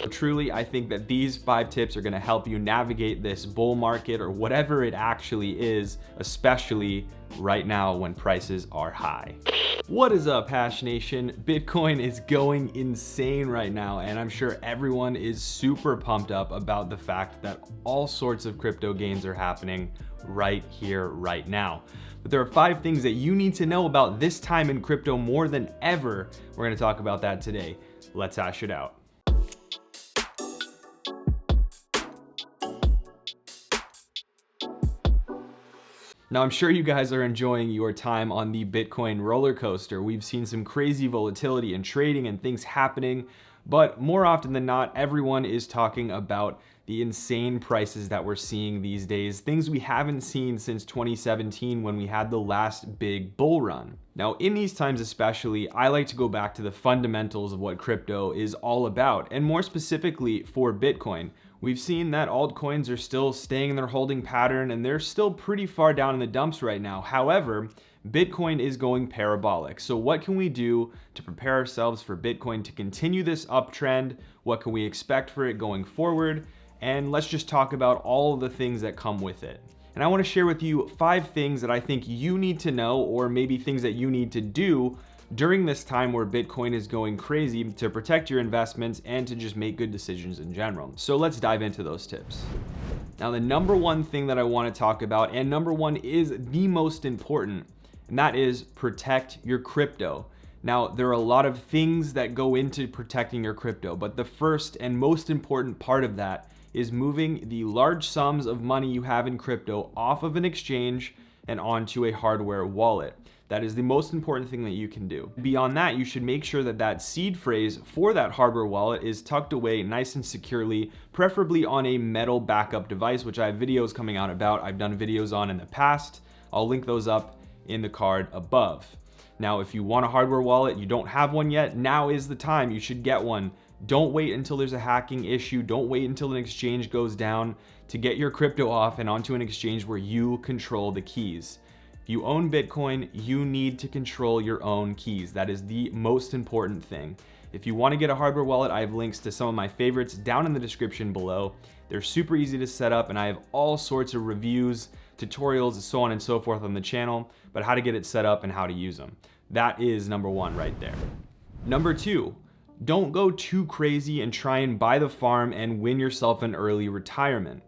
Truly, I think that these 5 tips are going to help you navigate this bull market or whatever it actually is, especially right now when prices are high. What is up, Hash Nation? Bitcoin is going insane right now, and I'm sure everyone is super pumped up about the fact that all sorts of crypto gains are happening right here, right now. But there are 5 things that you need to know about this time in crypto more than ever. We're going to talk about that today. Let's hash it out. Now, I'm sure you guys are enjoying your time on the Bitcoin roller coaster. We've seen some crazy volatility in trading and things happening, but more often than not, everyone is talking about the insane prices that we're seeing these days, things we haven't seen since 2017 when we had the last big bull run. Now, in these times especially, I like to go back to the fundamentals of what crypto is all about, and more specifically for Bitcoin. We've seen that altcoins are still staying in their holding pattern and they're still pretty far down in the dumps right now. However, Bitcoin is going parabolic. So what can we do to prepare ourselves for Bitcoin to continue this uptrend? What can we expect for it going forward? And let's just talk about all of the things that come with it. And I want to share with you 5 things that I think you need to know, or maybe things that you need to do during this time where Bitcoin is going crazy to protect your investments and to just make good decisions in general. So let's dive into those tips. Now, the number one thing that I want to talk about, and number one is the most important, and that is protect your crypto. Now, there are a lot of things that go into protecting your crypto, but the first and most important part of that is moving the large sums of money you have in crypto off of an exchange and onto a hardware wallet. That is the most important thing that you can do. Beyond that, you should make sure that that seed phrase for that hardware wallet is tucked away nice and securely, preferably on a metal backup device, which I have videos coming out about. I've done videos on in the past. I'll link those up in the card above. Now, if you want a hardware wallet, you don't have one yet, now is the time. You should get one. Don't wait until there's a hacking issue. Don't wait until an exchange goes down to get your crypto off and onto an exchange where you control the keys. If you own Bitcoin, you need to control your own keys. That is the most important thing. If you want to get a hardware wallet, I have links to some of my favorites down in the description below. They're super easy to set up, and I have all sorts of reviews, tutorials, and so on and so forth on the channel, but how to get it set up and how to use them. That is number one right there. Number 2, don't go too crazy and try and buy the farm and win yourself an early retirement.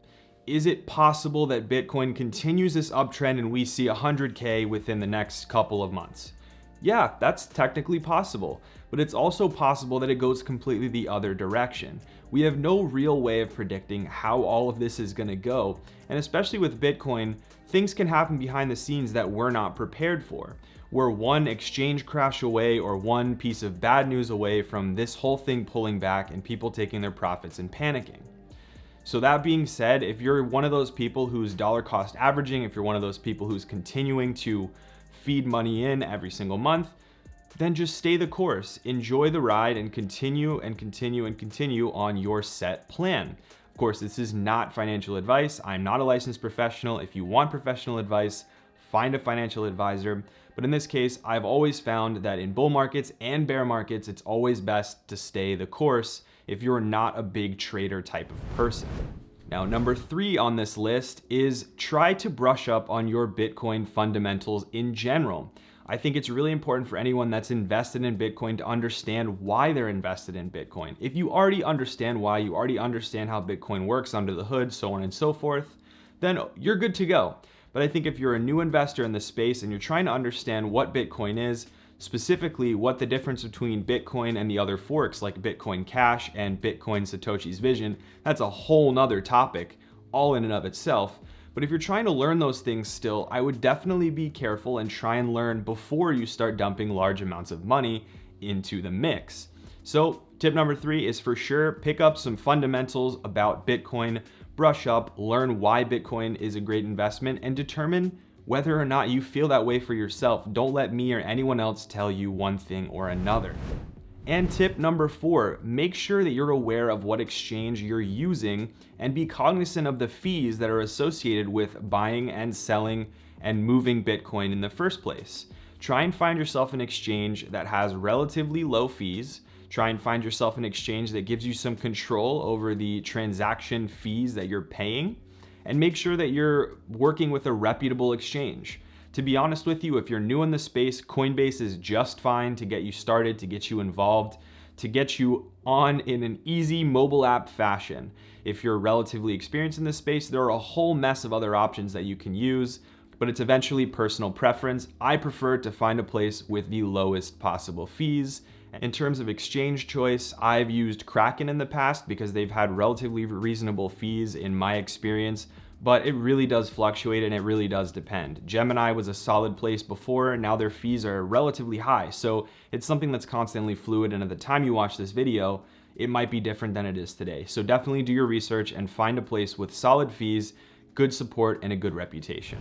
Is it possible that Bitcoin continues this uptrend and we see 100K within the next couple of months? Yeah, that's technically possible, but it's also possible that it goes completely the other direction. We have no real way of predicting how all of this is going to go, and especially with Bitcoin, things can happen behind the scenes that we're not prepared for. We're one exchange crash away or one piece of bad news away from this whole thing pulling back and people taking their profits and panicking. So that being said, if you're one of those people who's dollar cost averaging, if you're one of those people who's continuing to feed money in every single month, then just stay the course, enjoy the ride, and continue and continue and continue on your set plan. Of course, this is not financial advice. I'm not a licensed professional. If you want professional advice, find a financial advisor. But in this case, I've always found that in bull markets and bear markets, it's always best to stay the course if you're not a big trader type of person. Now, number 3 on this list is try to brush up on your Bitcoin fundamentals in general. I think it's really important for anyone that's invested in Bitcoin to understand why they're invested in Bitcoin. If you already understand why, you already understand how Bitcoin works under the hood, so on and so forth, then you're good to go. But I think if you're a new investor in this space and you're trying to understand what Bitcoin is, specifically what the difference between Bitcoin and the other forks like Bitcoin Cash and Bitcoin Satoshi's Vision, that's a whole nother topic all in and of itself. But if you're trying to learn those things still, I would definitely be careful and try and learn before you start dumping large amounts of money into the mix. So tip number 3 is for sure pick up some fundamentals about Bitcoin, brush up, learn why Bitcoin is a great investment, and determine whether or not you feel that way for yourself. Don't let me or anyone else tell you one thing or another. And tip number 4, make sure that you're aware of what exchange you're using and be cognizant of the fees that are associated with buying and selling and moving Bitcoin in the first place. Try and find yourself an exchange that has relatively low fees. Try and find yourself an exchange that gives you some control over the transaction fees that you're paying, and make sure that you're working with a reputable exchange. To be honest with you, if you're new in the space, Coinbase is just fine to get you started, to get you involved, to get you on in an easy mobile app fashion. If you're relatively experienced in this space, there are a whole mess of other options that you can use, but it's eventually personal preference. I prefer to find a place with the lowest possible fees. In terms of exchange choice, I've used Kraken in the past because they've had relatively reasonable fees in my experience, but it really does fluctuate and it really does depend. Gemini was a solid place before, and now their fees are relatively high. So it's something that's constantly fluid, and at the time you watch this video, it might be different than it is today. So definitely do your research and find a place with solid fees, good support, and a good reputation.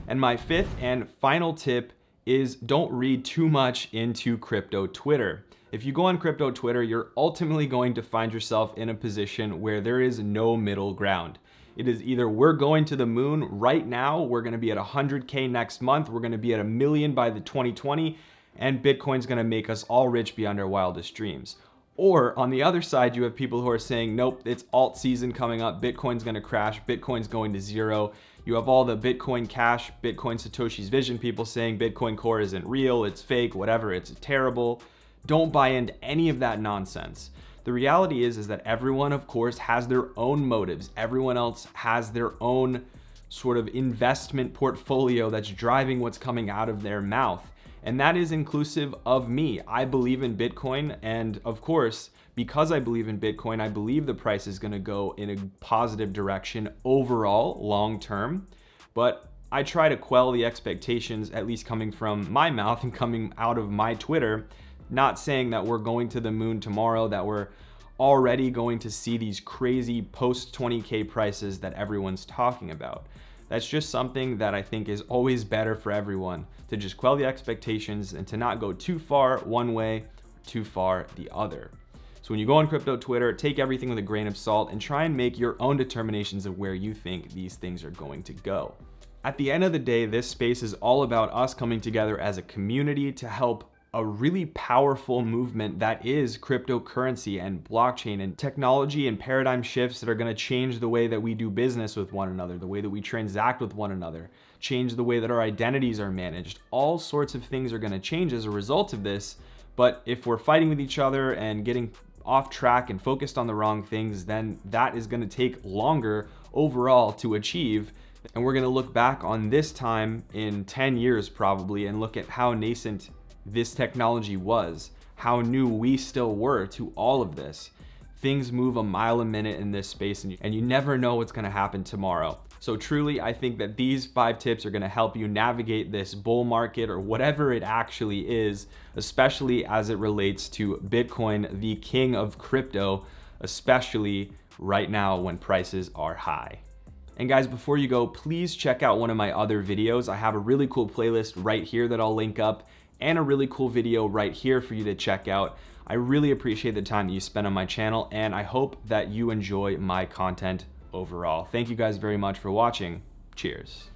And my fifth and final tip is don't read too much into crypto Twitter. If you go on crypto Twitter, you're ultimately going to find yourself in a position where there is no middle ground. It is either we're going to the moon right now, we're going to be at 100K next month, we're going to be at 1 million by the 2020, and Bitcoin's going to make us all rich beyond our wildest dreams. Or on the other side, you have people who are saying, nope, it's alt season coming up, Bitcoin's going to crash, Bitcoin's going to zero. You have all the Bitcoin Cash, Bitcoin Satoshis Vision people saying Bitcoin Core isn't real, it's fake, whatever, it's terrible. Don't buy into any of that nonsense. The reality is that everyone, of course, has their own motives. Everyone else has their own sort of investment portfolio that's driving what's coming out of their mouth. And that is inclusive of me. I believe in Bitcoin, and of course, because I believe in Bitcoin, I believe the price is going to go in a positive direction overall, long term. But I try to quell the expectations, at least coming from my mouth and coming out of my Twitter, not saying that we're going to the moon tomorrow, that we're already going to see these crazy post 20K prices that everyone's talking about. That's just something that I think is always better for everyone, to just quell the expectations and to not go too far one way, too far the other. So when you go on crypto Twitter, take everything with a grain of salt and try and make your own determinations of where you think these things are going to go. At the end of the day, this space is all about us coming together as a community to help a really powerful movement that is cryptocurrency and blockchain and technology and paradigm shifts that are going to change the way that we do business with one another, the way that we transact with one another, change the way that our identities are managed. All sorts of things are going to change as a result of this. But if we're fighting with each other and getting off track and focused on the wrong things, then that is going to take longer overall to achieve. And we're going to look back on this time in 10 years probably and look at how nascent this technology was, how new we still were to all of this. Things move a mile a minute in this space, and you never know what's going to happen tomorrow. So truly, I think that these 5 tips are going to help you navigate this bull market or whatever it actually is, especially as it relates to Bitcoin, the king of crypto, especially right now when prices are high. And guys, before you go, please check out one of my other videos. I have a really cool playlist right here that I'll link up, and a really cool video right here for you to check out. I really appreciate the time that you spend on my channel, and I hope that you enjoy my content overall. Thank you guys very much for watching. Cheers.